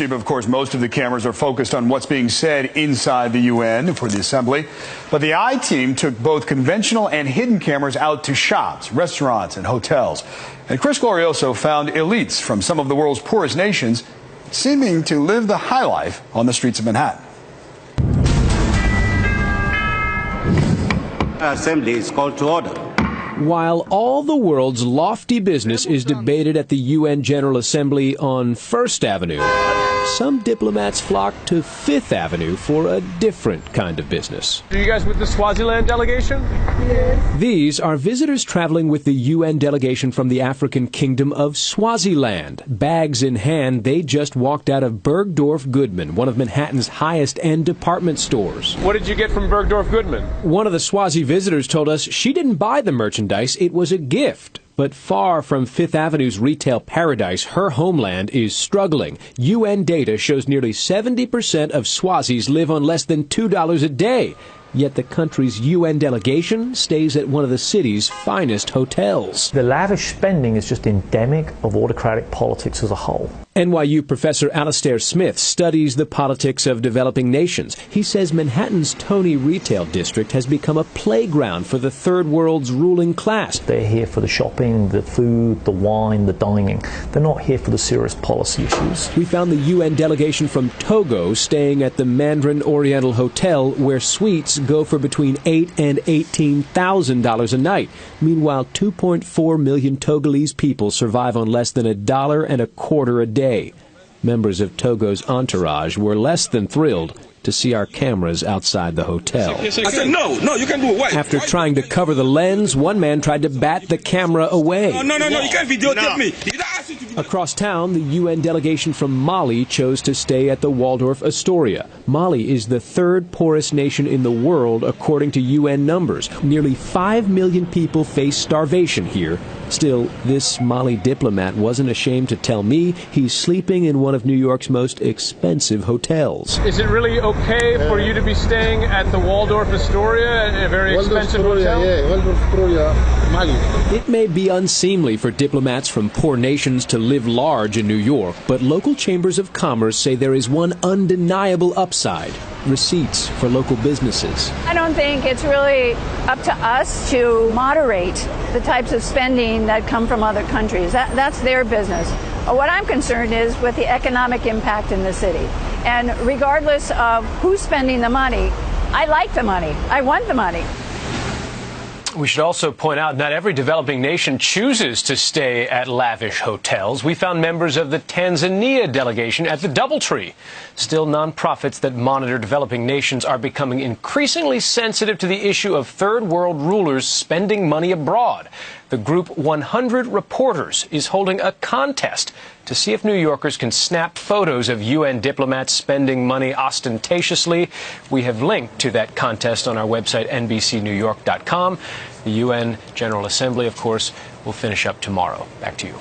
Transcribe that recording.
Of course, most of the cameras are focused on what's being said inside the UN for the assembly. But the I-team took both conventional and hidden cameras out to shops, restaurants, and hotels. And Chris Glorioso found elites from some of the world's poorest nations seeming to live the high life on the streets of Manhattan. Assembly is called to order. While all the world's lofty business is debated at the UN General Assembly on First Avenue, some diplomats flock to Fifth Avenue for a different kind of business. Are you guys with the Swaziland delegation? Yes. These are visitors traveling with the UN delegation from the African kingdom of Swaziland. Bags in hand, they just walked out of Bergdorf Goodman, one of Manhattan's highest-end department stores. What did you get from Bergdorf Goodman? One of the Swazi visitors told us she didn't buy the merchandise, it was a gift. But far from Fifth Avenue's retail paradise, her homeland is struggling. UN data shows nearly 70% of Swazis live on less than $2 a day. Yet the country's UN delegation stays at one of the city's finest hotels. The lavish spending is just endemic of autocratic politics as a whole. NYU professor Alastair Smith studies the politics of developing nations. He says Manhattan's Tony retail district has become a playground for the third world's ruling class. They're here for the shopping, the food, the wine, the dining. They're not here for the serious policy issues. We found the UN delegation from Togo staying at the Mandarin Oriental Hotel, where suites go for between $8,000 and $18,000 a night. Meanwhile, 2.4 million Togolese people survive on less than $1.25 a day. Members of Togo's entourage were less than thrilled to see our cameras outside the hotel. I said, no, you can't do it. Why? After trying to cover the lens, one man tried to bat the camera away. No, you can't videotape me. Across town, the UN delegation from Mali chose to stay at the Waldorf Astoria. Mali is the third poorest nation in the world, according to UN numbers. Nearly 5 million people face starvation here. Still, this Mali diplomat wasn't ashamed to tell me he's sleeping in one of New York's most expensive hotels. Is it really okay for you to be staying at the Waldorf Astoria, a very expensive hotel? Yeah, Waldorf Astoria, Mali. It may be unseemly for diplomats from poor nations to live large in New York, but local chambers of commerce say there is one undeniable upside: receipts for local businesses. I don't think it's really up to us to moderate the types of spending that come from other countries. That's their business. What I'm concerned is with the economic impact in the city. And regardless of who's spending the money, I like the money. I want the money. We should also point out not every developing nation chooses to stay at lavish hotels. We found members of the Tanzania delegation at the DoubleTree. Still, nonprofits that monitor developing nations are becoming increasingly sensitive to the issue of third world rulers spending money abroad. The group 100 Reporters is holding a contest to see if New Yorkers can snap photos of UN diplomats spending money ostentatiously. We have linked to that contest on our website, NBCNewYork.com. The UN General Assembly, of course, will finish up tomorrow. Back to you.